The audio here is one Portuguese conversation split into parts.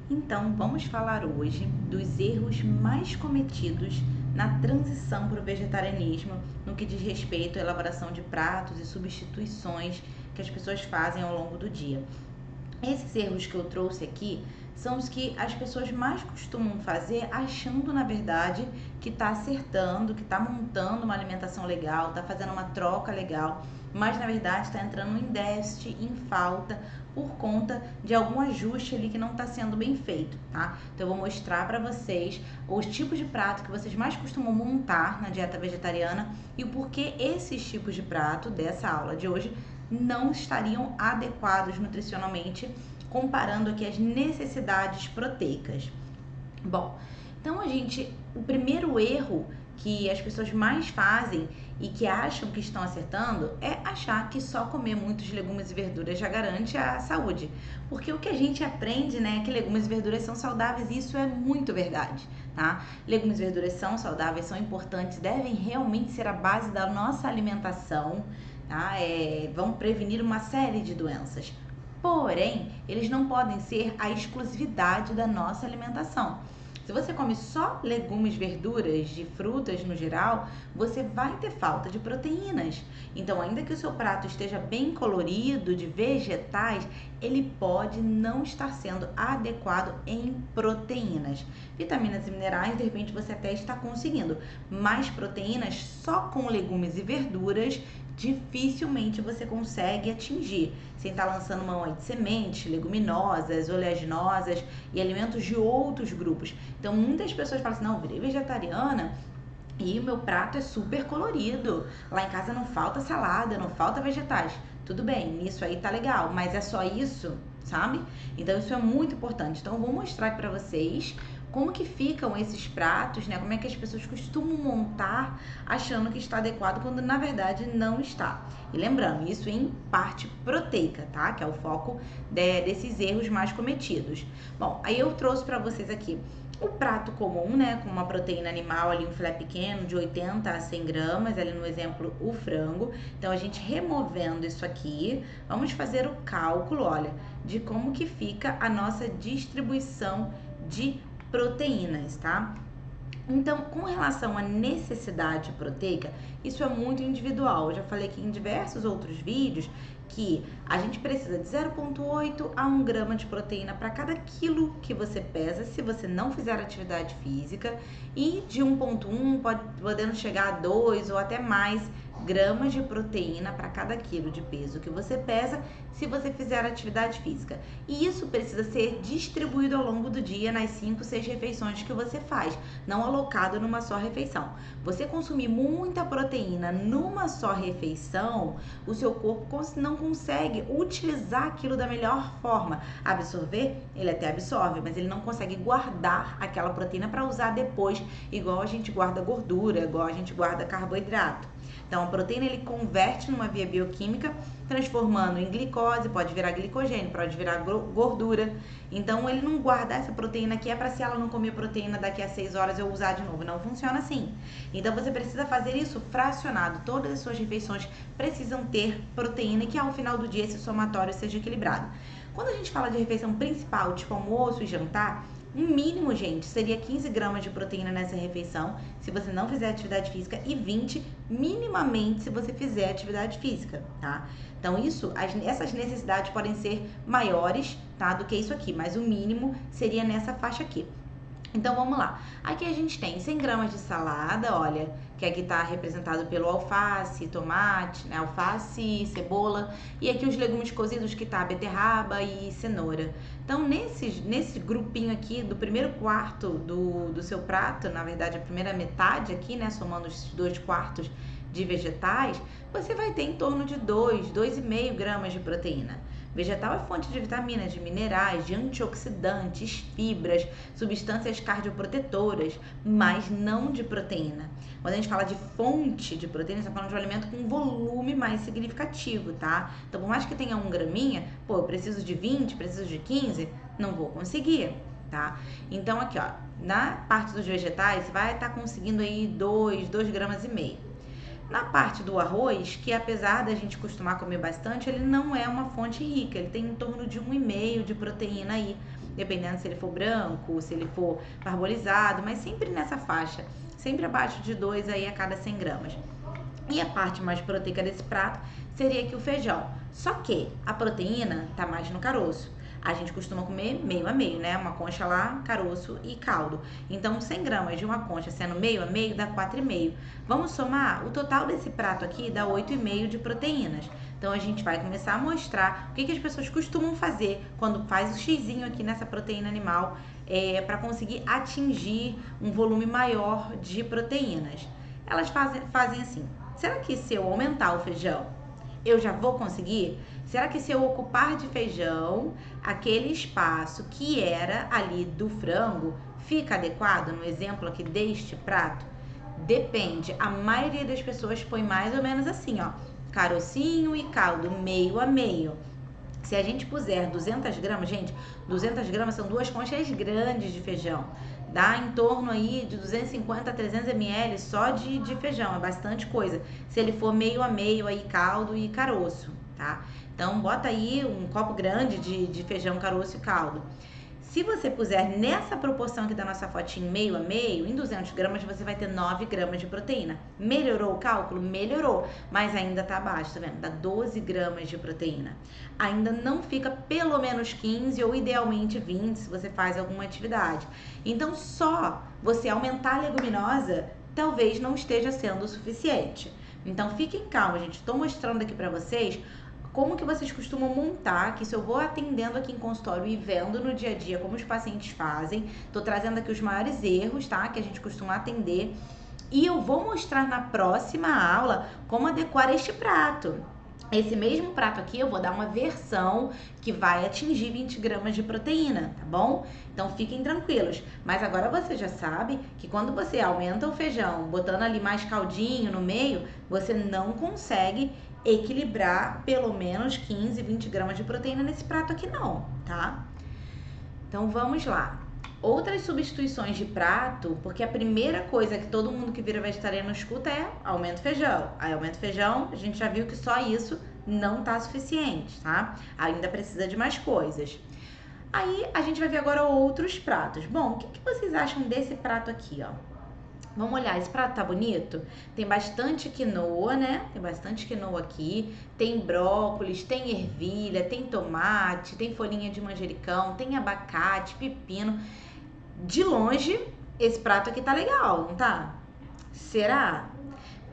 Então, vamos falar hoje dos erros mais cometidos na transição para o vegetarianismo, no que diz respeito à elaboração de pratos e substituições que as pessoas fazem ao longo do dia. Esses erros que eu trouxe aqui são os que as pessoas mais costumam fazer, achando na verdade que está acertando, que está montando uma alimentação legal, está fazendo uma troca legal, mas na verdade está entrando em déficit, em falta, por conta de algum ajuste ali que não está sendo bem feito, tá? Então eu vou mostrar para vocês os tipos de prato que vocês mais costumam montar na dieta vegetariana e o porquê esses tipos de prato dessa aula de hoje não estariam adequados nutricionalmente, comparando aqui as necessidades proteicas. Bom, então o primeiro erro que as pessoas mais fazem e que acham que estão acertando é achar que só comer muitos legumes e verduras já garante a saúde. Porque o que a gente aprende, né, é que legumes e verduras são saudáveis e isso é muito verdade, tá? Legumes e verduras são saudáveis, são importantes, devem realmente ser a base da nossa alimentação, tá? Vão prevenir uma série de doenças. Porém, eles não podem ser a exclusividade da nossa alimentação. Se você come só legumes, verduras, de frutas no geral, você vai ter falta de proteínas. Então, ainda que o seu prato esteja bem colorido de vegetais, ele pode não estar sendo adequado em proteínas. Vitaminas e minerais, de repente você até está conseguindo, mas proteínas só com legumes e verduras dificilmente você consegue atingir, sem estar lançando mão aí de sementes, leguminosas, oleaginosas e alimentos de outros grupos. Então, muitas pessoas falam assim, não, virei vegetariana e o meu prato é super colorido. Lá em casa não falta salada, não falta vegetais. Tudo bem, nisso aí tá legal, mas é só isso, sabe? Então, isso é muito importante. Então, eu vou mostrar aqui pra vocês como que ficam esses pratos, né? Como é que as pessoas costumam montar achando que está adequado quando na verdade não está. E lembrando, isso em parte proteica, tá? Que é o foco desses erros mais cometidos. Bom, aí eu trouxe para vocês aqui o prato comum, né, com uma proteína animal ali, um filé pequeno de 80 a 100 gramas, ali no exemplo o frango. Então a gente removendo isso aqui, vamos fazer o cálculo, olha, de como que fica a nossa distribuição de proteínas, tá? Então, com relação à necessidade proteica, isso é muito individual. Eu já falei aqui em diversos outros vídeos que a gente precisa de 0,8 a 1 grama de proteína para cada quilo que você pesa, se você não fizer atividade física, e de 1,1 podendo chegar a 2 ou até mais gramas de proteína para cada quilo de peso que você pesa, se você fizer atividade física. E isso precisa ser distribuído ao longo do dia nas 5, 6 refeições que você faz, não alocado numa só refeição. Você consumir muita proteína numa só refeição, o seu corpo não consegue utilizar aquilo da melhor forma. Absorver, ele até absorve, mas ele não consegue guardar aquela proteína para usar depois, igual a gente guarda gordura, igual a gente guarda carboidrato. Então, a proteína ele converte numa via bioquímica, transformando em glicose, pode virar glicogênio, pode virar gordura. Então, ele não guarda essa proteína aqui, é para se ela não comer proteína daqui a 6 horas eu usar de novo. Não funciona assim. Então, você precisa fazer isso fracionado. Todas as suas refeições precisam ter proteína e que ao final do dia esse somatório seja equilibrado. Quando a gente fala de refeição principal, tipo almoço e jantar, um mínimo, gente, seria 15 gramas de proteína nessa refeição, se você não fizer atividade física, e 20 minimamente se você fizer atividade física, tá? Então, essas necessidades podem ser maiores, tá, do que isso aqui, mas o mínimo seria nessa faixa aqui. Então, vamos lá. Aqui a gente tem 100 gramas de salada, olha, que aqui está representado pelo alface, tomate, né, alface, cebola, e aqui os legumes cozidos que tá beterraba e cenoura. Então, nesse grupinho aqui, do primeiro quarto do seu prato, na verdade a primeira metade aqui, né, somando os 2 quartos de vegetais, você vai ter em torno de 2,5 gramas de proteína. Vegetal é fonte de vitaminas, de minerais, de antioxidantes, fibras, substâncias cardioprotetoras, mas não de proteína. Quando a gente fala de fonte de proteína, está falando de um alimento com um volume mais significativo, tá? Então, por mais que tenha 1 graminha, pô, eu preciso de 20, preciso de 15, não vou conseguir, tá? Então, aqui, ó, na parte dos vegetais, você vai estar conseguindo aí 2 gramas e meio. Na parte do arroz, que apesar da gente costumar comer bastante, ele não é uma fonte rica, ele tem em torno de 1,5 de proteína aí dependendo se ele for branco, se ele for parbolizado, mas sempre nessa faixa, sempre abaixo de 2 aí a cada 100 gramas. E a parte mais proteica desse prato seria aqui o feijão. Só que a proteína tá mais no caroço. A gente costuma comer meio a meio, né? Uma concha lá, caroço e caldo. Então, 100 gramas de uma concha sendo meio a meio dá 4,5. Vamos somar? O total desse prato aqui dá 8,5 de proteínas. Então, a gente vai começar a mostrar o que as pessoas costumam fazer quando faz o xizinho aqui nessa proteína animal para conseguir atingir um volume maior de proteínas. Elas fazem assim: será que se eu aumentar o feijão, eu já vou conseguir? Será que se eu ocupar de feijão aquele espaço que era ali do frango, fica adequado no exemplo aqui deste prato? Depende. A maioria das pessoas põe mais ou menos assim, ó, carocinho e caldo, meio a meio. Se a gente puser 200 gramas, gente, 200 gramas são 2 conchas grandes de feijão. Dá em torno aí de 250 a 300 ml só de feijão, é bastante coisa. Se ele for meio a meio aí, caldo e caroço, tá? Então, bota aí um copo grande de feijão, caroço e caldo. Se você puser nessa proporção aqui da nossa fotinho meio a meio, em 200 gramas você vai ter 9 gramas de proteína. Melhorou o cálculo? Melhorou, mas ainda tá abaixo, tá vendo? Dá 12 gramas de proteína. Ainda não fica pelo menos 15 ou idealmente 20 se você faz alguma atividade. Então, só você aumentar a leguminosa talvez não esteja sendo o suficiente. Então, fiquem calmos, gente. Estou mostrando aqui para vocês como que vocês costumam montar, que isso eu vou atendendo aqui em consultório e vendo no dia a dia como os pacientes fazem. Tô trazendo aqui os maiores erros, tá? Que a gente costuma atender. E eu vou mostrar na próxima aula como adequar este prato. Esse mesmo prato aqui eu vou dar uma versão que vai atingir 20 gramas de proteína, tá bom? Então fiquem tranquilos. Mas agora você já sabe que quando você aumenta o feijão, botando ali mais caldinho no meio, você não consegue equilibrar pelo menos 15, 20 gramas de proteína nesse prato aqui não, tá? Então vamos lá. Outras substituições de prato, porque a primeira coisa que todo mundo que vira vegetariano escuta é aumenta o feijão. Aí aumenta o feijão, a gente já viu que só isso não tá suficiente, tá? Ainda precisa de mais coisas. Aí a gente vai ver agora outros pratos. Bom, o que vocês acham desse prato aqui, ó? Vamos olhar, esse prato tá bonito? Tem bastante quinoa, né? Tem bastante quinoa aqui. Tem brócolis, tem ervilha, tem tomate, tem folhinha de manjericão, tem abacate, pepino. De longe, esse prato aqui tá legal, não tá? Será?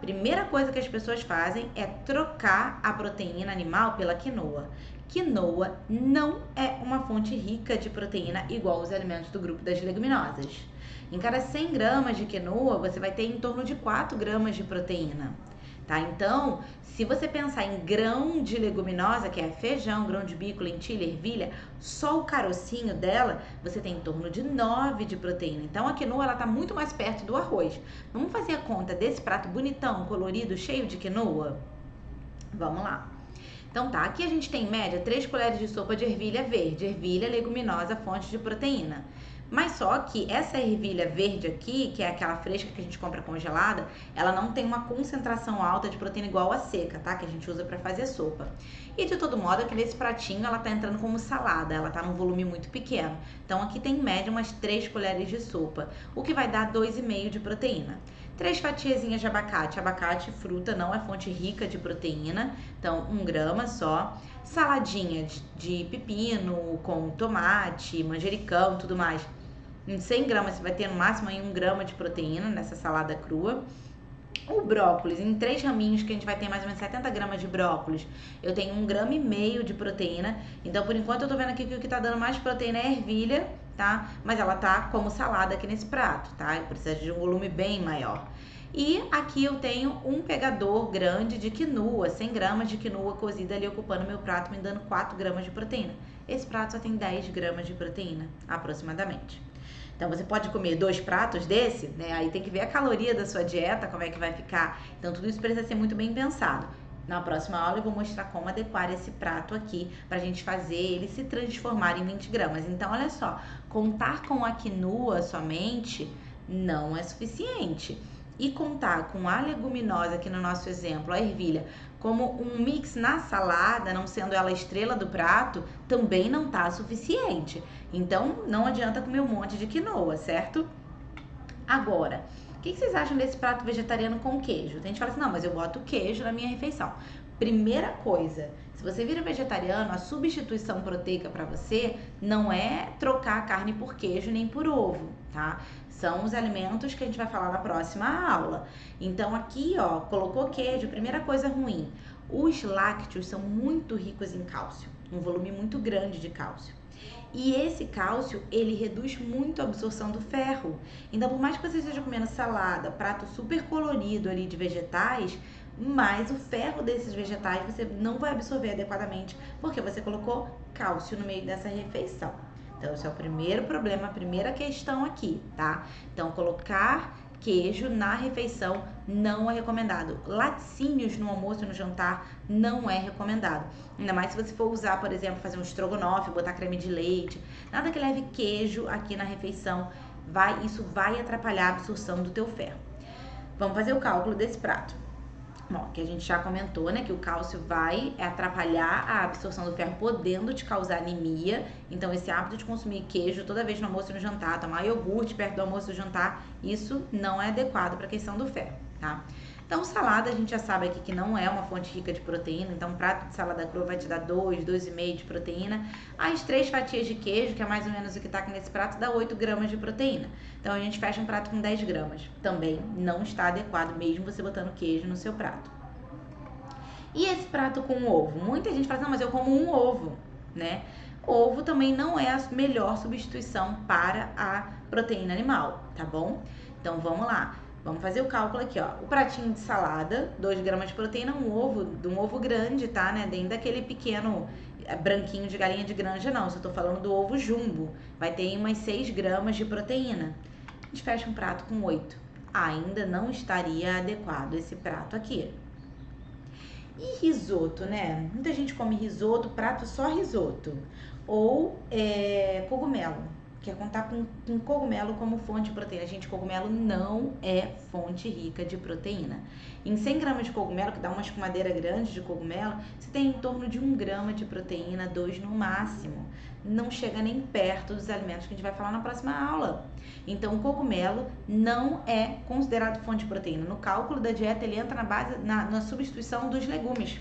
Primeira coisa que as pessoas fazem é trocar a proteína animal pela quinoa. Quinoa não é uma fonte rica de proteína igual os alimentos do grupo das leguminosas. Em cada 100 gramas de quinoa, você vai ter em torno de 4 gramas de proteína, tá? Então, se você pensar em grão de leguminosa, que é feijão, grão de bico, lentilha, ervilha, só o carocinho dela, você tem em torno de 9 de proteína. Então, a quinoa, ela tá muito mais perto do arroz. Vamos fazer a conta desse prato bonitão, colorido, cheio de quinoa? Vamos lá. Então tá, aqui a gente tem em média 3 colheres de sopa de ervilha verde. Ervilha, leguminosa, fonte de proteína. Mas só que essa ervilha verde aqui, que é aquela fresca que a gente compra congelada, ela não tem uma concentração alta de proteína igual a seca, tá? Que a gente usa para fazer sopa. E de todo modo, aqui nesse pratinho ela tá entrando como salada, ela tá num volume muito pequeno. Então aqui tem em média umas 3 colheres de sopa, o que vai dar 2,5 de proteína. 3 fatiazinhas de abacate. Abacate, fruta, não é fonte rica de proteína, então 1 grama só. Saladinha de pepino com tomate, manjericão, tudo mais. Em 100 gramas você vai ter no máximo aí 1 grama de proteína nessa salada crua. O brócolis, em 3 raminhos, que a gente vai ter mais ou menos 70 gramas de brócolis, eu tenho 1,5 grama de proteína. Então, por enquanto, eu tô vendo aqui que o que tá dando mais proteína é a ervilha, tá? Mas ela tá como salada aqui nesse prato, tá? Eu preciso de um volume bem maior. E aqui eu tenho um pegador grande de quinoa, 100 gramas de quinoa cozida ali ocupando meu prato, me dando 4 gramas de proteína. Esse prato só tem 10 gramas de proteína, aproximadamente. Então, você pode comer 2 pratos desse, né? Aí tem que ver a caloria da sua dieta, como é que vai ficar. Então, tudo isso precisa ser muito bem pensado. Na próxima aula, eu vou mostrar como adequar esse prato aqui pra gente fazer ele se transformar em 20 gramas. Então, olha só, contar com a quinoa somente não é suficiente. E contar com a leguminosa, aqui no nosso exemplo, a ervilha, como um mix na salada, não sendo ela a estrela do prato, também não tá suficiente. Então, não adianta comer um monte de quinoa, certo? Agora, o que vocês acham desse prato vegetariano com queijo? Tem gente que fala assim, não, mas eu boto queijo na minha refeição. Primeira coisa, se você vira vegetariano, a substituição proteica para você não é trocar a carne por queijo nem por ovo, tá? São os alimentos que a gente vai falar na próxima aula. Então aqui, ó, colocou queijo, primeira coisa ruim. Os lácteos são muito ricos em cálcio, um volume muito grande de cálcio. E esse cálcio, ele reduz muito a absorção do ferro. Então, por mais que você esteja comendo salada, prato super colorido ali de vegetais, mas o ferro desses vegetais você não vai absorver adequadamente, porque você colocou cálcio no meio dessa refeição. Então, esse é o primeiro problema, a primeira questão aqui, tá? Então, colocar queijo na refeição não é recomendado. Laticínios no almoço e no jantar não é recomendado. Ainda mais se você for usar, por exemplo, fazer um estrogonofe, botar creme de leite. Nada que leve queijo aqui na refeição, isso vai atrapalhar a absorção do teu ferro. Vamos fazer o cálculo desse prato. Bom, que a gente já comentou, né, que o cálcio vai atrapalhar a absorção do ferro, podendo te causar anemia. Então, esse hábito de consumir queijo toda vez no almoço e no jantar, tomar iogurte perto do almoço e do jantar, isso não é adequado para a questão do ferro, tá? Então, salada, a gente já sabe aqui que não é uma fonte rica de proteína. Então, um prato de salada crua vai te dar 2,5 de proteína. As 3 fatias de queijo, que é mais ou menos o que tá aqui nesse prato, dá 8 gramas de proteína. Então, a gente fecha um prato com 10 gramas. Também não está adequado, mesmo você botando queijo no seu prato. E esse prato com ovo? Muita gente fala assim, não, mas eu como um ovo, né? Ovo também não é a melhor substituição para a proteína animal, tá bom? Então, vamos lá. Vamos fazer o cálculo aqui, ó. O pratinho de salada, 2 gramas de proteína, um ovo grande, tá? Né? Dentro daquele pequeno branquinho de galinha de granja, não. Se eu tô falando do ovo jumbo, vai ter umas 6 gramas de proteína. A gente fecha um prato com 8. Ainda não estaria adequado esse prato aqui. E risoto, né? Muita gente come risoto, prato só risoto. Ou cogumelo. Quer contar com cogumelo como fonte de proteína. Gente, cogumelo não é fonte rica de proteína. Em 100 gramas de cogumelo, que dá uma escumadeira grande de cogumelo, você tem em torno de 1 grama de proteína, 2 no máximo. Não chega nem perto dos alimentos que a gente vai falar na próxima aula. Então, o cogumelo não é considerado fonte de proteína. No cálculo da dieta, ele entra na substituição dos legumes.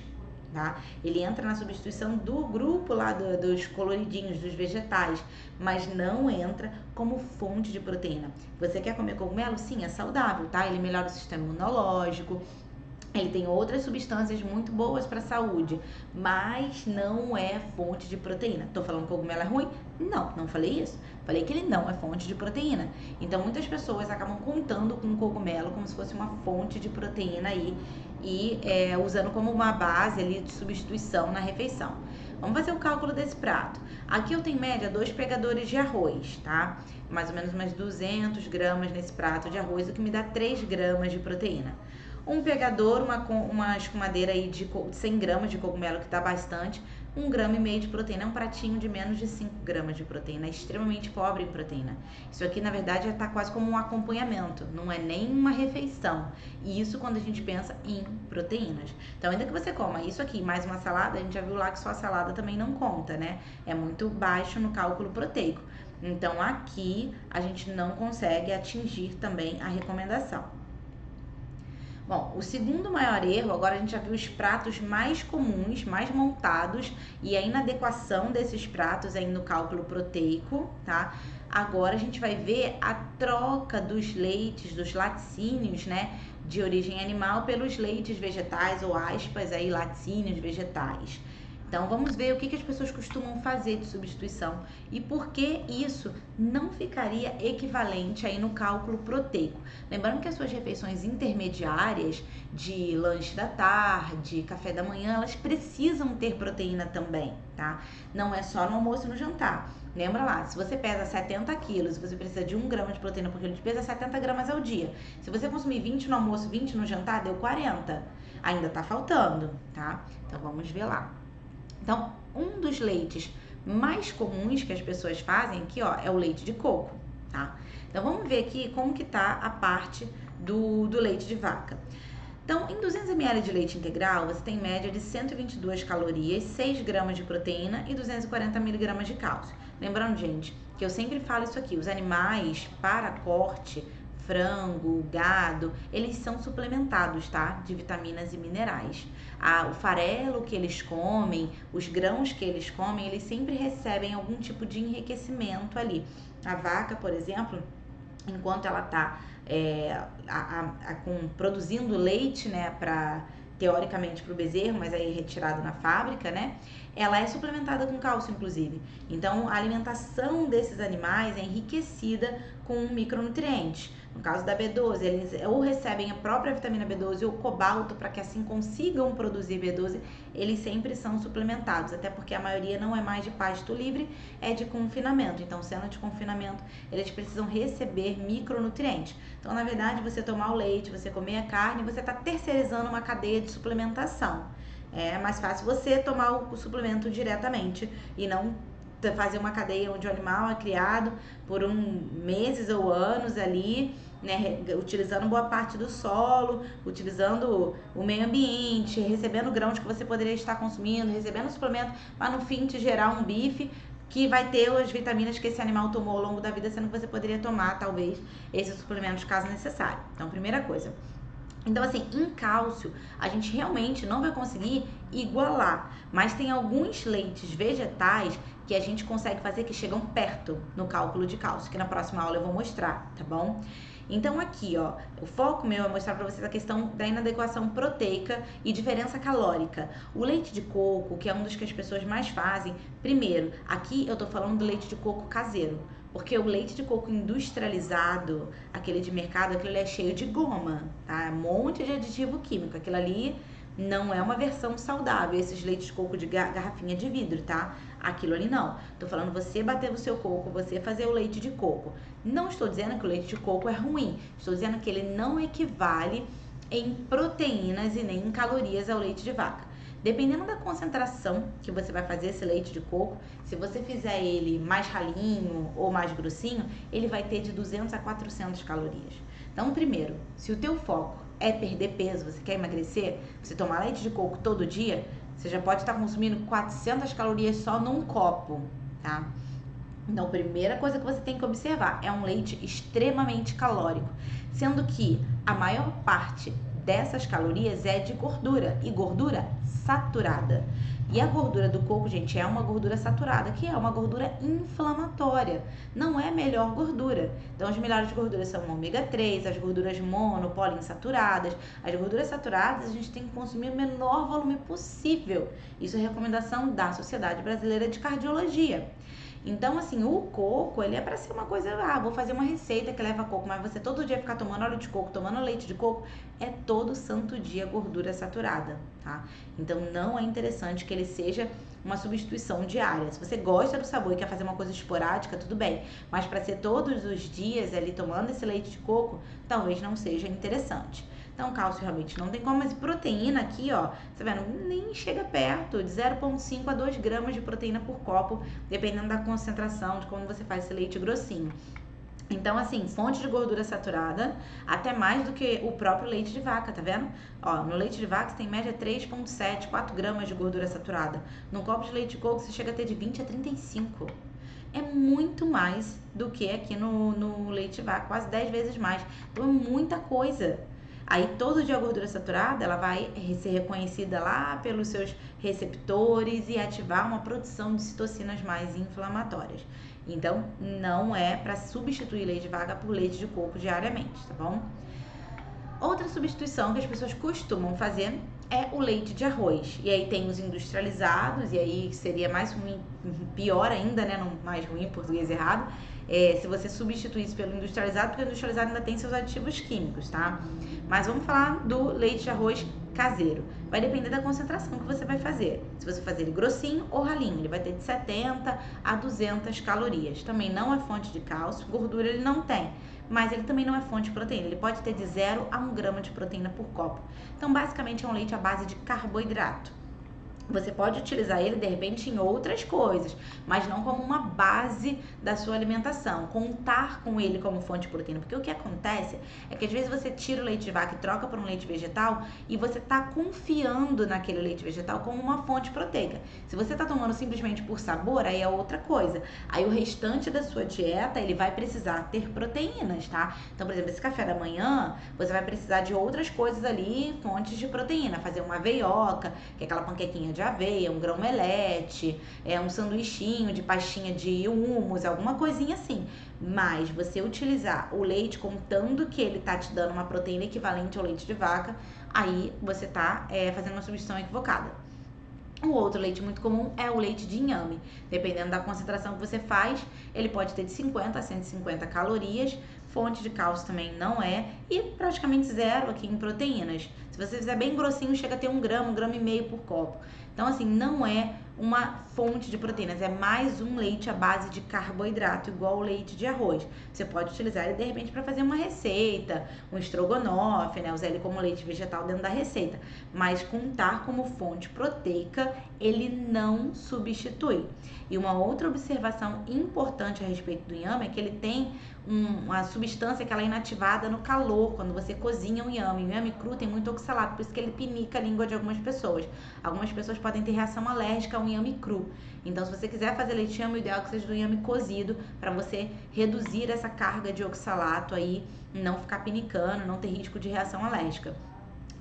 Tá? Ele entra na substituição do grupo lá dos coloridinhos, dos vegetais, mas não entra como fonte de proteína. Você quer comer cogumelo? Sim, é saudável, tá? Ele melhora o sistema imunológico, ele tem outras substâncias muito boas para a saúde, mas não é fonte de proteína. Tô falando que cogumelo é ruim? Não, não falei isso. Falei que ele não é fonte de proteína. Então, muitas pessoas acabam contando com o cogumelo como se fosse uma fonte de proteína aí e usando como uma base ali de substituição na refeição. Vamos fazer o cálculo desse prato. Aqui eu tenho em média 2 pegadores de arroz, tá? Mais ou menos umas 200 gramas nesse prato de arroz, o que me dá 3 gramas de proteína. Um pegador, uma escumadeira aí de 100 gramas de cogumelo, que tá bastante, 1,5 grama de proteína. É um pratinho de menos de 5 gramas de proteína, é extremamente pobre em proteína. Isso aqui, na verdade, já tá quase como um acompanhamento, não é nem uma refeição. E isso quando a gente pensa em proteínas. Então, ainda que você coma isso aqui mais uma salada, a gente já viu lá que só a salada também não conta, né? É muito baixo no cálculo proteico. Então, aqui a gente não consegue atingir também a recomendação. Bom, o segundo maior erro, agora a gente já viu os pratos mais comuns, mais montados e a inadequação desses pratos aí no cálculo proteico, tá? Agora a gente vai ver a troca dos leites, dos laticínios, né, de origem animal pelos leites vegetais ou aspas aí, laticínios vegetais. Então, vamos ver o que as pessoas costumam fazer de substituição e por que isso não ficaria equivalente aí no cálculo proteico. Lembrando que as suas refeições intermediárias de lanche da tarde, café da manhã, elas precisam ter proteína também, tá? Não é só no almoço e no jantar. Lembra lá, se você pesa 70 quilos e você precisa de 1 grama de proteína por quilo de peso, é 70 gramas ao dia. Se você consumir 20 no almoço, 20 no jantar, deu 40. Ainda tá faltando, tá? Então, vamos ver lá. Então, um dos leites mais comuns que as pessoas fazem aqui, ó, é o leite de coco, tá? Então, vamos ver aqui como que tá a parte do leite de vaca. Então, em 200 ml de leite integral, você tem média de 122 calorias, 6 gramas de proteína e 240 miligramas de cálcio. Lembrando, gente, que eu sempre falo isso aqui, os animais para corte, frango, gado, eles são suplementados, tá? De vitaminas e minerais. O farelo que eles comem, os grãos que eles comem, eles sempre recebem algum tipo de enriquecimento ali. A vaca, por exemplo, enquanto ela está produzindo leite, né, teoricamente para o bezerro, mas aí retirado na fábrica, né, ela é suplementada com cálcio, inclusive. Então, a alimentação desses animais é enriquecida com micronutrientes. No caso da B12, eles ou recebem a própria vitamina B12 ou cobalto para que assim consigam produzir B12, eles sempre são suplementados, até porque a maioria não é mais de pasto livre, é de confinamento. Então, sendo de confinamento, eles precisam receber micronutrientes. Então, na verdade, você tomar o leite, você comer a carne, você está terceirizando uma cadeia de suplementação. É mais fácil você tomar o suplemento diretamente e não fazer uma cadeia onde o animal é criado por meses ou anos ali, né, utilizando boa parte do solo, utilizando o meio ambiente, recebendo grãos que você poderia estar consumindo, recebendo suplemento, para no fim te gerar um bife que vai ter as vitaminas que esse animal tomou ao longo da vida, sendo que você poderia tomar, talvez, esses suplementos caso necessário. Então, primeira coisa. Então, assim, em cálcio, a gente realmente não vai conseguir igualar, mas tem alguns leites vegetais que a gente consegue fazer que chegam perto no cálculo de cálcio, que na próxima aula eu vou mostrar, tá bom? Então, aqui, ó, o foco meu é mostrar pra vocês a questão da inadequação proteica e diferença calórica. O leite de coco, que é um dos que as pessoas mais fazem, primeiro, aqui eu tô falando do leite de coco caseiro. Porque o leite de coco industrializado, aquele de mercado, aquele é cheio de goma, tá? Um monte de aditivo químico. Aquilo ali não é uma versão saudável, esses leites de coco de garrafinha de vidro, tá? Aquilo ali não. Tô falando você bater o seu coco, você fazer o leite de coco. Não estou dizendo que o leite de coco é ruim. Estou dizendo que ele não equivale em proteínas e nem em calorias ao leite de vaca. Dependendo da concentração que você vai fazer esse leite de coco, se você fizer ele mais ralinho ou mais grossinho, ele vai ter de 200 a 400 calorias. Então, primeiro, se o teu foco é perder peso, você quer emagrecer, você tomar leite de coco todo dia, você já pode estar consumindo 400 calorias só num copo, tá? Então, a primeira coisa que você tem que observar é um leite extremamente calórico, sendo que a maior parte dessas calorias é de gordura, e gordura saturada. E a gordura do coco, gente, é uma gordura saturada, que é uma gordura inflamatória. Não é a melhor gordura. Então, as melhores gorduras são o ômega 3, as gorduras mono, poliinsaturadas. As gorduras saturadas a gente tem que consumir o menor volume possível. Isso é recomendação da Sociedade Brasileira de Cardiologia. Então, assim, o coco, ele é para ser uma coisa, vou fazer uma receita que leva coco, mas você todo dia ficar tomando óleo de coco, tomando leite de coco, é todo santo dia gordura saturada, tá? Então, não é interessante que ele seja uma substituição diária. Se você gosta do sabor e quer fazer uma coisa esporádica, tudo bem, mas para ser todos os dias ali tomando esse leite de coco, talvez não seja interessante. Então, cálcio realmente não tem como, mas proteína aqui, ó, você vendo, nem chega perto, de 0,5 a 2 gramas de proteína por copo, dependendo da concentração, de como você faz esse leite grossinho. Então, assim, fonte de gordura saturada, até mais do que o próprio leite de vaca, tá vendo? Ó, no leite de vaca você tem em média 3,7, 4 gramas de gordura saturada. No copo de leite de coco você chega a ter de 20 a 35. É muito mais do que aqui no leite de vaca, quase 10 vezes mais. Então, é muita coisa. Aí, todo dia a gordura saturada, ela vai ser reconhecida lá pelos seus receptores e ativar uma produção de citocinas mais inflamatórias. Então, não é para substituir leite de vaca por leite de coco diariamente, tá bom? Outra substituição que as pessoas costumam fazer é o leite de arroz. E aí tem os industrializados, e aí seria mais ruim, pior ainda, né? Não, mais ruim, português errado. Se você substituísse pelo industrializado, porque o industrializado ainda tem seus aditivos químicos, tá? Mas vamos falar do leite de arroz caseiro. Vai depender da concentração que você vai fazer. Se você fazer ele grossinho ou ralinho, ele vai ter de 70 a 200 calorias. Também não é fonte de cálcio, gordura ele não tem, mas ele também não é fonte de proteína. Ele pode ter de 0 a 1 grama de proteína por copo. Então, basicamente, é um leite à base de carboidrato. Você pode utilizar ele, de repente, em outras coisas, mas não como uma base da sua alimentação. Contar com ele como fonte de proteína. Porque o que acontece é que às vezes você tira o leite de vaca e troca por um leite vegetal e você está confiando naquele leite vegetal como uma fonte proteica. Se você está tomando simplesmente por sabor, aí é outra coisa. Aí o restante da sua dieta, ele vai precisar ter proteínas, tá? Então, por exemplo, esse café da manhã, você vai precisar de outras coisas ali, fontes de proteína. Fazer uma aveioca, que é aquela panquequinha de aveia, um grão-melete, um sanduichinho de pastinha de hummus, alguma coisinha assim. Mas você utilizar o leite contando que ele tá te dando uma proteína equivalente ao leite de vaca, aí você tá fazendo uma substituição equivocada. O outro leite muito comum é o leite de inhame. Dependendo da concentração que você faz, ele pode ter de 50 a 150 calorias. Fonte de cálcio também não é. E praticamente zero aqui em proteínas. Se você fizer bem grossinho, chega a ter 1 grama e meio por copo. Então, assim, não é uma fonte de proteínas. É mais um leite à base de carboidrato, igual o leite de arroz. Você pode utilizar ele, de repente, para fazer uma receita, um estrogonofe, né? Usar ele como leite vegetal dentro da receita. Mas contar como fonte proteica, ele não substitui. E uma outra observação importante a respeito do inhame é que ele tem uma substância que ela é inativada no calor, quando você cozinha o inhame. O inhame cru tem muito oxalato, por isso que ele pinica a língua de algumas pessoas. Algumas pessoas podem ter reação alérgica ao inhame cru. Então, se você quiser fazer leite de inhame, o ideal é que seja do inhame cozido, para você reduzir essa carga de oxalato aí, não ficar pinicando, não ter risco de reação alérgica.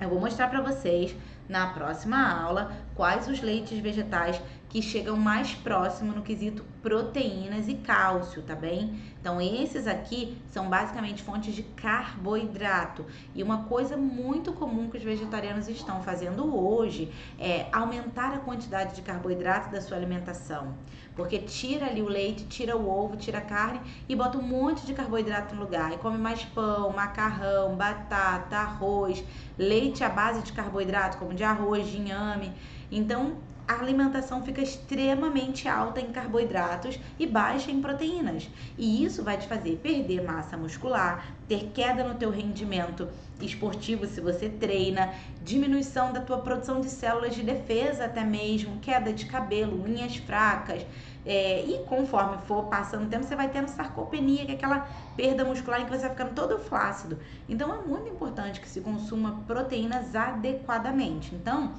Eu vou mostrar para vocês na próxima aula quais os leites vegetais que chegam mais próximo no quesito proteínas e cálcio, tá bem? Então esses aqui são basicamente fontes de carboidrato. E uma coisa muito comum que os vegetarianos estão fazendo hoje é aumentar a quantidade de carboidrato da sua alimentação. Porque tira ali o leite, tira o ovo, tira a carne e bota um monte de carboidrato no lugar. E come mais pão, macarrão, batata, arroz, leite à base de carboidrato, como de arroz, de inhame. Então, a alimentação fica extremamente alta em carboidratos e baixa em proteínas. E isso vai te fazer perder massa muscular, ter queda no teu rendimento esportivo se você treina, diminuição da tua produção de células de defesa até mesmo, queda de cabelo, unhas fracas. E conforme for passando o tempo, você vai tendo sarcopenia, que é aquela perda muscular em que você vai ficando todo flácido. Então, é muito importante que se consuma proteínas adequadamente. Então,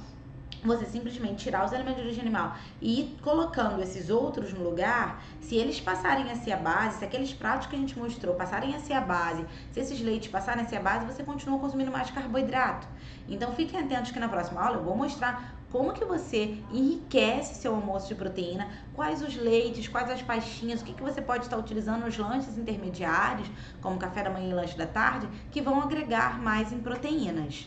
você simplesmente tirar os alimentos de origem animal e ir colocando esses outros no lugar, se eles passarem a ser a base, se aqueles pratos que a gente mostrou passarem a ser a base, se esses leites passarem a ser a base, você continua consumindo mais carboidrato. Então fiquem atentos que na próxima aula eu vou mostrar como que você enriquece seu almoço de proteína, quais os leites, quais as pastinhas, o que você pode estar utilizando nos lanches intermediários, como café da manhã e lanche da tarde, que vão agregar mais em proteínas.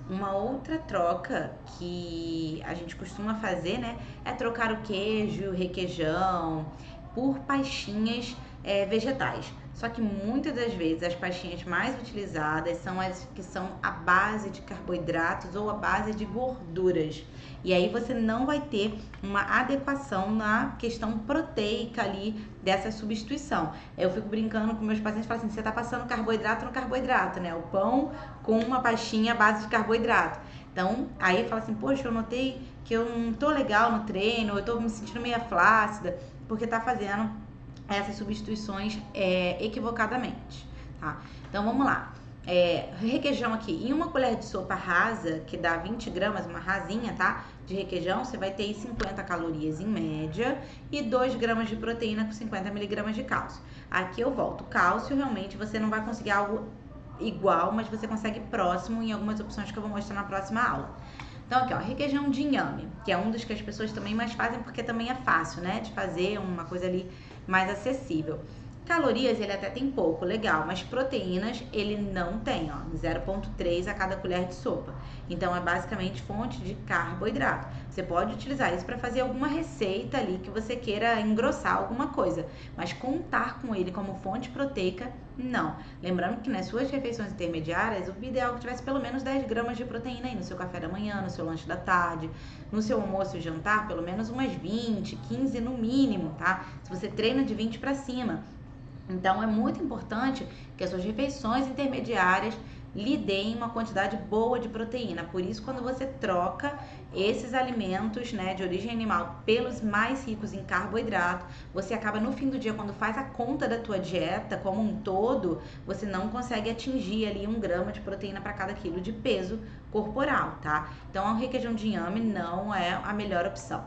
Uma outra troca que a gente costuma fazer, né, é trocar o queijo, o requeijão, por pastinhas vegetais. Só que muitas das vezes as pastinhas mais utilizadas são as que são à base de carboidratos ou à base de gorduras. E aí você não vai ter uma adequação na questão proteica ali dessa substituição. Eu fico brincando com meus pacientes e falo assim, você tá passando carboidrato no carboidrato, né? O pão com uma pastinha à base de carboidrato. Então, aí fala assim, poxa, eu notei que eu não tô legal no treino, eu tô me sentindo meio flácida, porque tá fazendo essas substituições equivocadamente, tá? Então, vamos lá. Requeijão aqui, em uma colher de sopa rasa, que dá 20 gramas, uma rasinha, tá? De requeijão, você vai ter 50 calorias em média e 2 gramas de proteína com 50 miligramas de cálcio. Aqui eu volto, cálcio realmente você não vai conseguir algo igual, mas você consegue próximo em algumas opções que eu vou mostrar na próxima aula. Então aqui ó, requeijão de inhame, que é um dos que as pessoas também mais fazem porque também é fácil, né, de fazer, uma coisa ali mais acessível. Calorias ele até tem pouco, legal, mas proteínas ele não tem, ó, 0,3 a cada colher de sopa. Então é basicamente fonte de carboidrato. Você pode utilizar isso para fazer alguma receita ali que você queira engrossar alguma coisa, mas contar com ele como fonte proteica, não. Lembrando que nas suas refeições intermediárias, o ideal é que tivesse pelo menos 10 gramas de proteína aí no seu café da manhã, no seu lanche da tarde, no seu almoço e jantar, pelo menos umas 20, 15 no mínimo, tá? Se você treina de 20 para cima. Então, é muito importante que as suas refeições intermediárias lhe deem uma quantidade boa de proteína. Por isso, quando você troca esses alimentos, né, de origem animal pelos mais ricos em carboidrato, você acaba no fim do dia, quando faz a conta da tua dieta como um todo, você não consegue atingir ali 1 grama de proteína para cada quilo de peso corporal, tá? Então, o requeijão de inhame não é a melhor opção.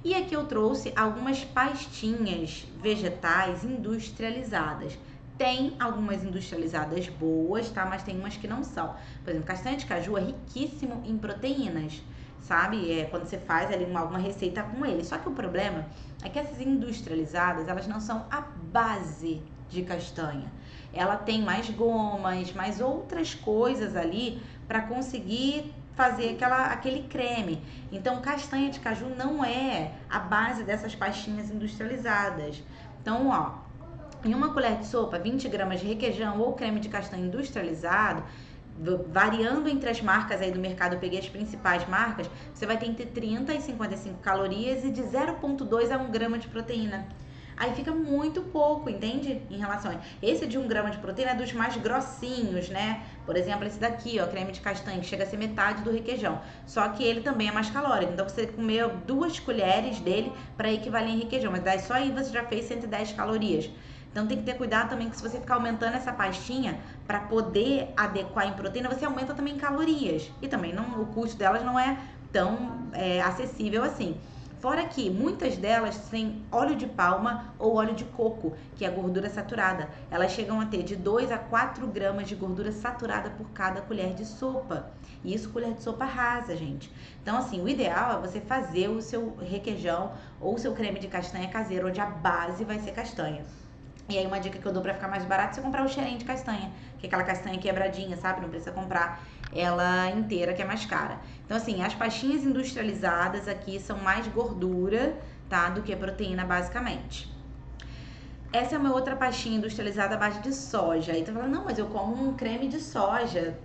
E aqui eu trouxe algumas pastinhas vegetais industrializadas. Tem algumas industrializadas boas, tá? Mas tem umas que não são. Por exemplo, castanha de caju é riquíssimo em proteínas, sabe? Quando você faz ali alguma receita com ele. Só que o problema é que essas industrializadas, elas não são a base de castanha. Ela tem mais gomas, mais outras coisas ali para conseguir fazer aquele creme. Então, castanha de caju não é a base dessas pastinhas industrializadas. Então, ó, em uma colher de sopa, 20 gramas de requeijão ou creme de castanha industrializado, variando entre as marcas aí do mercado, eu peguei as principais marcas, você vai ter entre 30 e 55 calorias e de 0,2 a 1 grama de proteína. Aí fica muito pouco, entende? Em relação a esse de 1 grama de proteína é dos mais grossinhos, né? Por exemplo, esse daqui, ó, creme de castanha, que chega a ser metade do requeijão. Só que ele também é mais calórico. Então você comeu 2 colheres dele para equivaler em requeijão. Mas daí só aí você já fez 110 calorias. Então tem que ter cuidado também que se você ficar aumentando essa pastinha para poder adequar em proteína, você aumenta também calorias. E também não, o custo delas não é tão acessível assim. Fora que muitas delas têm óleo de palma ou óleo de coco, que é gordura saturada. Elas chegam a ter de 2 a 4 gramas de gordura saturada por cada colher de sopa. E isso colher de sopa rasa, gente. Então, assim, o ideal é você fazer o seu requeijão ou o seu creme de castanha caseiro, onde a base vai ser castanha. E aí uma dica que eu dou pra ficar mais barato é você comprar o cheirinho de castanha, que é aquela castanha quebradinha, sabe? Não precisa comprar ela inteira, que é mais cara. Então, assim, as pastinhas industrializadas aqui são mais gordura, tá? Do que proteína, basicamente. Essa é uma outra pastinha industrializada à base de soja. Aí tu fala, não, mas eu como um creme de soja.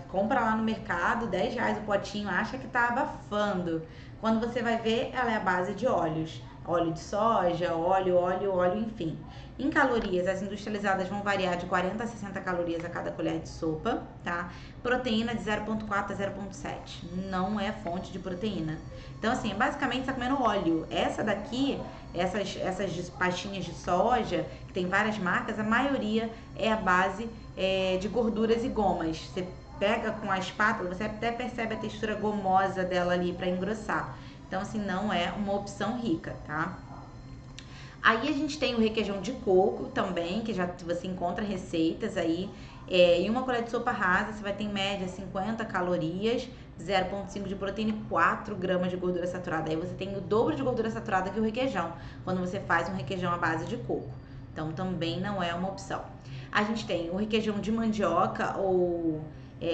Compra lá no mercado, R$10 o potinho, acha que tá abafando. Quando você vai ver, ela é a base de óleos. Óleo de soja, óleo, enfim. Em calorias, as industrializadas vão variar de 40 a 60 calorias a cada colher de sopa, tá? Proteína de 0,4 a 0,7. Não é fonte de proteína. Então, assim, basicamente você tá comendo óleo. Essa daqui, essas pastinhas de soja, que tem várias marcas, a maioria é a base de gorduras e gomas. Você pega com a espátula, você até percebe a textura gomosa dela ali para engrossar. Então, assim, não é uma opção rica, tá? Aí a gente tem o requeijão de coco também, que já você encontra receitas aí. Em uma colher de sopa rasa, você vai ter em média 50 calorias, 0,5 de proteína e 4 gramas de gordura saturada. Aí você tem o dobro de gordura saturada que o requeijão, quando você faz um requeijão à base de coco. Então, também não é uma opção. A gente tem o requeijão de mandioca ou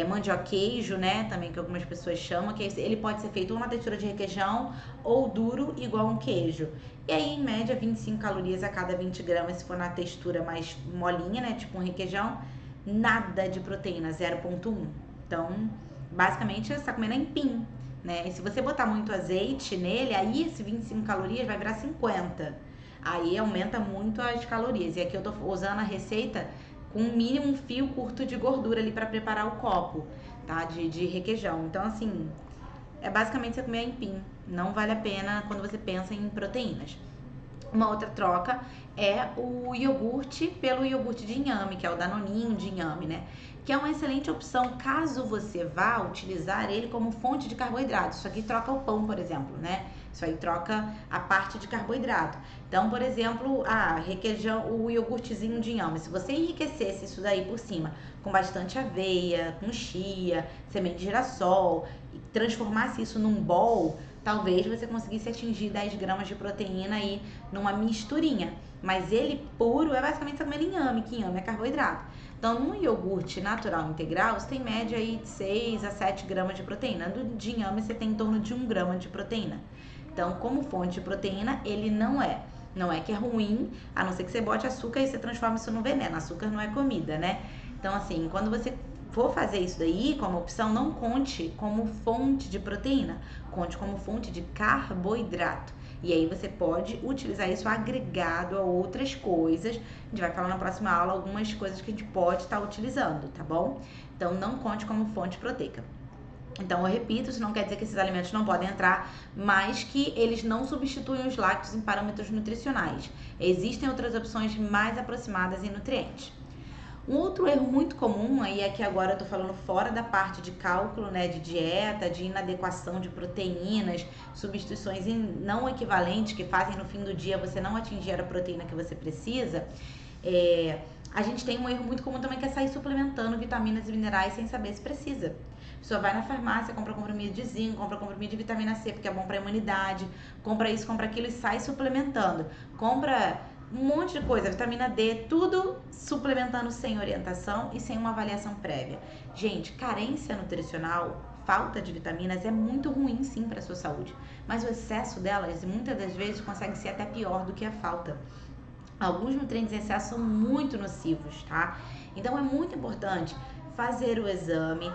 mandioqueijo, né? Também que algumas pessoas chamam, que ele pode ser feito ou na textura de requeijão ou duro igual um queijo. E aí, em média, 25 calorias a cada 20 gramas, se for na textura mais molinha, né? Tipo um requeijão, nada de proteína, 0,1. Então, basicamente, você está comendo empim, né? E se você botar muito azeite nele, aí esse 25 calorias vai virar 50. Aí aumenta muito as calorias. E aqui eu tô usando a receita com um mínimo fio curto de gordura ali para preparar o copo, tá? De requeijão. Então, assim, basicamente você comer empim. Não vale a pena quando você pensa em proteínas. Uma outra troca é o iogurte pelo iogurte de inhame, que é o danoninho de inhame, né? Que é uma excelente opção caso você vá utilizar ele como fonte de carboidrato. Isso aqui troca o pão, por exemplo, né? Isso aí troca a parte de carboidrato. Então, por exemplo, requeijão, o iogurtezinho de inhame. Se você enriquecesse isso daí por cima com bastante aveia, com chia, semente de girassol, e transformasse isso num bowl, talvez você conseguisse atingir 10 gramas de proteína aí numa misturinha. Mas ele puro é basicamente você comendo inhame, que inhame é carboidrato. Então, num iogurte natural integral, você tem média aí de 6 a 7 gramas de proteína. Do de inhame, você tem em torno de 1 grama de proteína. Então, como fonte de proteína, ele não é. Não é que é ruim, a não ser que você bote açúcar e você transforma isso no veneno. Açúcar não é comida, né? Então, assim, quando você for fazer isso daí como opção, não conte como fonte de proteína, conte como fonte de carboidrato. E aí você pode utilizar isso agregado a outras coisas. A gente vai falar na próxima aula algumas coisas que a gente pode estar utilizando, tá bom? Então não conte como fonte proteica. Então, eu repito, isso não quer dizer que esses alimentos não podem entrar, mas que eles não substituem os lácteos em parâmetros nutricionais. Existem outras opções mais aproximadas em nutrientes. Um outro erro muito comum, aí é que agora eu tô falando fora da parte de cálculo, né, de dieta, de inadequação de proteínas, substituições não equivalentes que fazem no fim do dia você não atingir a proteína que você precisa. A gente tem um erro muito comum também que é sair suplementando vitaminas e minerais sem saber se precisa. A pessoa vai na farmácia, compra comprimido de zinco, compra comprimido de vitamina C porque é bom para a imunidade, compra isso, compra aquilo e sai suplementando. Compra um monte de coisa, vitamina D, tudo suplementando sem orientação e sem uma avaliação prévia. Gente, carência nutricional, falta de vitaminas é muito ruim sim para a sua saúde, mas o excesso delas muitas das vezes consegue ser até pior do que a falta. Alguns nutrientes em excesso são muito nocivos, tá? Então é muito importante fazer o exame,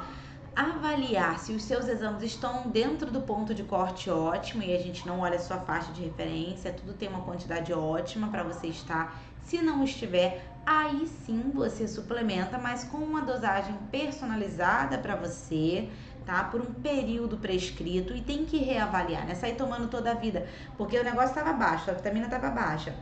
avaliar se os seus exames estão dentro do ponto de corte ótimo, e a gente não olha só a faixa de referência, tudo tem uma quantidade ótima para você estar. Se não estiver, aí sim você suplementa, mas com uma dosagem personalizada para você, tá? Por um período prescrito, e tem que reavaliar, né? Sair tomando toda a vida, porque o negócio estava baixo, a vitamina estava baixa.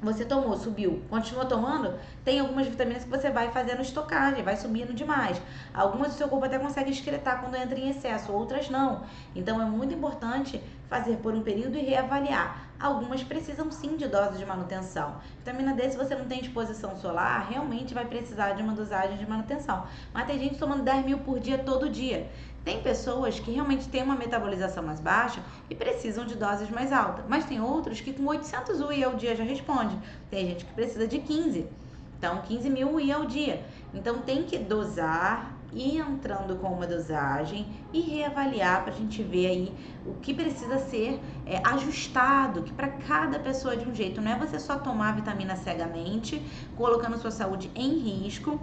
Você tomou, subiu, continua tomando, tem algumas vitaminas que você vai fazendo estocagem, vai subindo demais. Algumas o seu corpo até consegue excretar quando entra em excesso, outras não. Então é muito importante fazer por um período e reavaliar. Algumas precisam sim de dose de manutenção. Vitamina D, se você não tem exposição solar, realmente vai precisar de uma dosagem de manutenção. Mas tem gente tomando 10 mil por dia todo dia. Tem pessoas que realmente têm uma metabolização mais baixa e precisam de doses mais altas, mas tem outros que com 800 UI ao dia já responde. Tem gente que precisa de 15, então 15 mil UI ao dia. Então tem que dosar, ir entrando com uma dosagem e reavaliar para a gente ver aí o que precisa ser ajustado, que para cada pessoa é de um jeito. Não é você só tomar vitamina cegamente, colocando sua saúde em risco.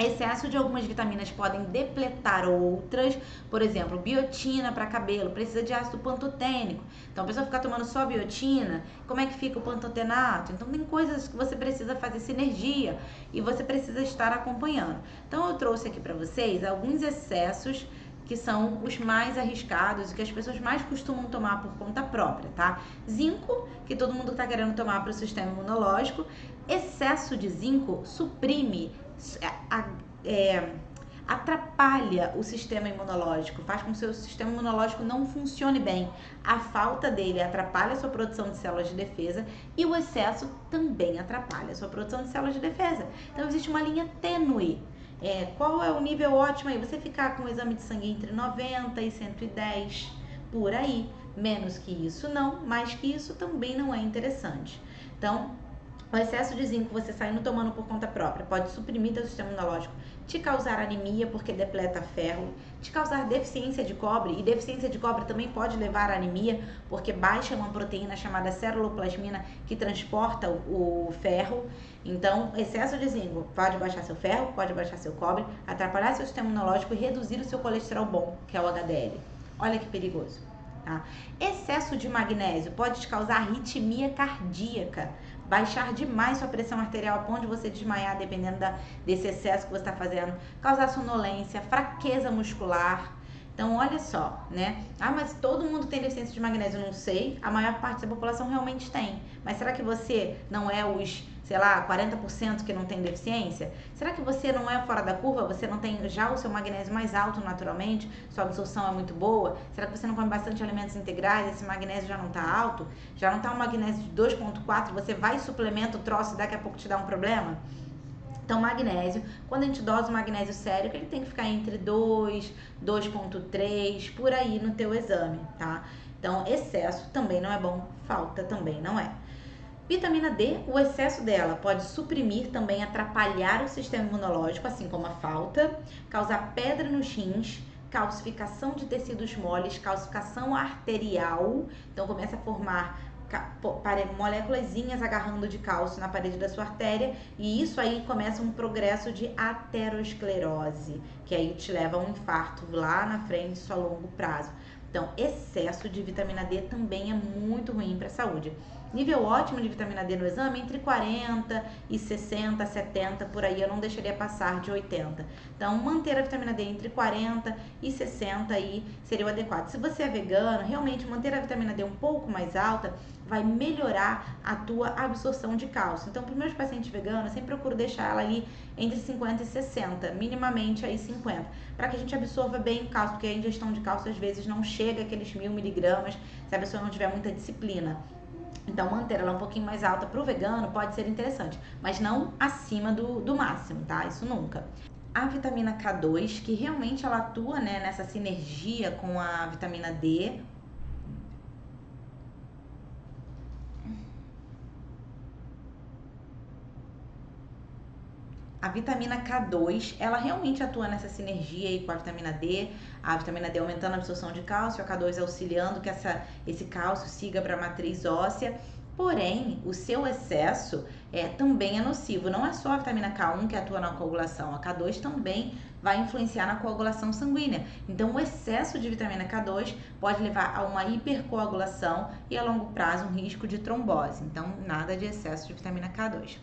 Excesso de algumas vitaminas podem depletar outras, por exemplo, biotina para cabelo, precisa de ácido pantotênico. Então a pessoa fica tomando só biotina, como é que fica o pantotenato? Então tem coisas que você precisa fazer sinergia e você precisa estar acompanhando. Então eu trouxe aqui para vocês alguns excessos que são os mais arriscados e que as pessoas mais costumam tomar por conta própria, tá? Zinco, que todo mundo está querendo tomar para o sistema imunológico. Excesso de zinco suprime, atrapalha o sistema imunológico, faz com que o seu sistema imunológico não funcione bem. A falta dele atrapalha a sua produção de células de defesa e o excesso também atrapalha a sua produção de células de defesa. Então existe uma linha tênue. Qual é o nível ótimo aí? Você ficar com o exame de sangue entre 90 e 110, por aí. Menos que isso não, mais que isso também não é interessante. Então, o excesso de zinco você saindo tomando por conta própria pode suprimir teu sistema imunológico, te causar anemia porque depleta ferro, te causar deficiência de cobre, e deficiência de cobre também pode levar à anemia porque baixa uma proteína chamada ceruloplasmina que transporta o ferro. Então, excesso de zinco pode baixar seu ferro, pode baixar seu cobre, atrapalhar seu sistema imunológico e reduzir o seu colesterol bom, que é o HDL. Olha que perigoso. Tá? Excesso de magnésio pode te causar arritmia cardíaca, baixar demais sua pressão arterial a ponto de você desmaiar dependendo desse excesso que você está fazendo, causar sonolência, fraqueza muscular. Então, olha só, né? Ah, mas todo mundo tem deficiência de magnésio? Não sei, a maior parte da população realmente tem. Mas será que você não é os, 40% que não tem deficiência? Será que você não é fora da curva? Você não tem já o seu magnésio mais alto naturalmente? Sua absorção é muito boa? Será que você não come bastante alimentos integrais? Esse magnésio já não está alto? Já não está um magnésio de 2,4? Você vai e suplementa o troço e daqui a pouco te dá um problema? Então, magnésio, quando a gente dosa o magnésio sérico, ele tem que ficar entre 2, 2,3, por aí no teu exame, tá? Então, excesso também não é bom, falta também não é. Vitamina D, o excesso dela pode suprimir, também atrapalhar o sistema imunológico, assim como a falta, causar pedra nos rins, calcificação de tecidos moles, calcificação arterial, então começa a formar moléculazinhas agarrando de cálcio na parede da sua artéria, e isso aí começa um progresso de aterosclerose, que aí te leva a um infarto lá na frente, só a longo prazo. Então, excesso de vitamina D também é muito ruim para a saúde. Nível ótimo de vitamina D no exame entre 40 e 60, 70, por aí eu não deixaria passar de 80. Então, manter a vitamina D entre 40 e 60 aí seria o adequado. Se você é vegano, realmente manter a vitamina D um pouco mais alta vai melhorar a tua absorção de cálcio. Então, para os meus pacientes veganos, eu sempre procuro deixar ela ali entre 50 e 60, minimamente aí 50, para que a gente absorva bem o cálcio, porque a ingestão de cálcio às vezes não chega àqueles 1000 miligramas se a pessoa não tiver muita disciplina. Então, manter ela um pouquinho mais alta para o vegano pode ser interessante, mas não acima do máximo, tá? Isso nunca. A vitamina K2, que realmente ela atua, né, nessa sinergia com a vitamina D. A vitamina K2, ela realmente atua nessa sinergia aí com a vitamina D aumentando a absorção de cálcio, a K2 auxiliando que esse cálcio siga para a matriz óssea. Porém, o seu excesso também é nocivo. Não é só a vitamina K1 que atua na coagulação, a K2 também vai influenciar na coagulação sanguínea. Então, o excesso de vitamina K2 pode levar a uma hipercoagulação e a longo prazo um risco de trombose. Então, nada de excesso de vitamina K2.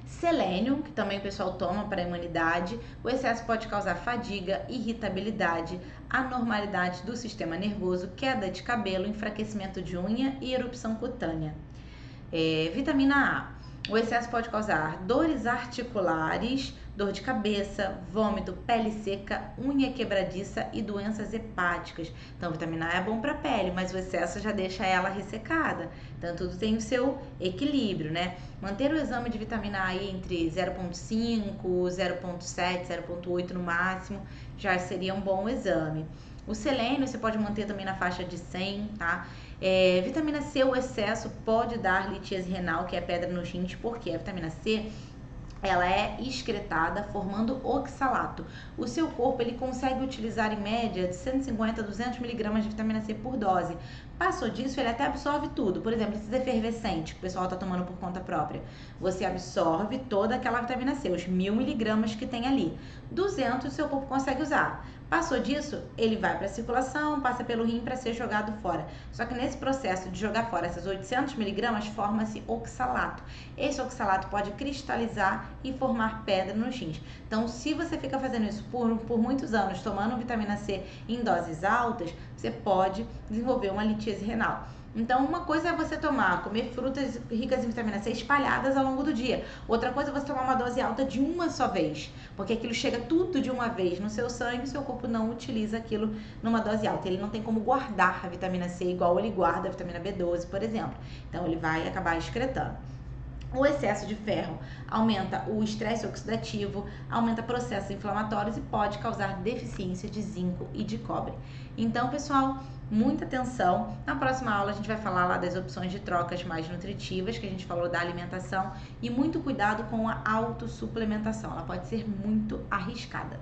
Selênio, que também o pessoal toma para a imunidade. O excesso pode causar fadiga, irritabilidade, anormalidade do sistema nervoso, queda de cabelo, enfraquecimento de unha e erupção cutânea. Vitamina A. O excesso pode causar dores articulares, dor de cabeça, vômito, pele seca, unha quebradiça e doenças hepáticas. Então, vitamina A é bom para a pele, mas o excesso já deixa ela ressecada. Então, tudo tem o seu equilíbrio, né? Manter o exame de vitamina A aí entre 0,5, 0,7, 0,8 no máximo já seria um bom exame. O selênio você pode manter também na faixa de 100, tá? Vitamina C, o excesso pode dar litíase renal, que é pedra nos rins, porque a vitamina C ela é excretada formando oxalato. O seu corpo ele consegue utilizar em média de 150 a 200 miligramas de vitamina C por dose. Passou disso, ele até absorve tudo. Por exemplo, esses efervescentes que o pessoal está tomando por conta própria. Você absorve toda aquela vitamina C, os 1000 miligramas que tem ali. 200 o seu corpo consegue usar. Passou disso, ele vai para a circulação, passa pelo rim para ser jogado fora. Só que nesse processo de jogar fora essas 800 miligramas, forma-se oxalato. Esse oxalato pode cristalizar e formar pedra nos rins. Então, se você fica fazendo isso por muitos anos, tomando vitamina C em doses altas, você pode desenvolver uma litíase renal. Então, uma coisa é você comer frutas ricas em vitamina C espalhadas ao longo do dia. Outra coisa é você tomar uma dose alta de uma só vez, porque aquilo chega tudo de uma vez no seu sangue e o seu corpo não utiliza aquilo numa dose alta. Ele não tem como guardar a vitamina C igual ele guarda a vitamina B12, por exemplo. Então, ele vai acabar excretando. O excesso de ferro aumenta o estresse oxidativo, aumenta processos inflamatórios e pode causar deficiência de zinco e de cobre. Então, pessoal, muita atenção. Na próxima aula a gente vai falar lá das opções de trocas mais nutritivas, que a gente falou da alimentação, e muito cuidado com a autossuplementação, ela pode ser muito arriscada.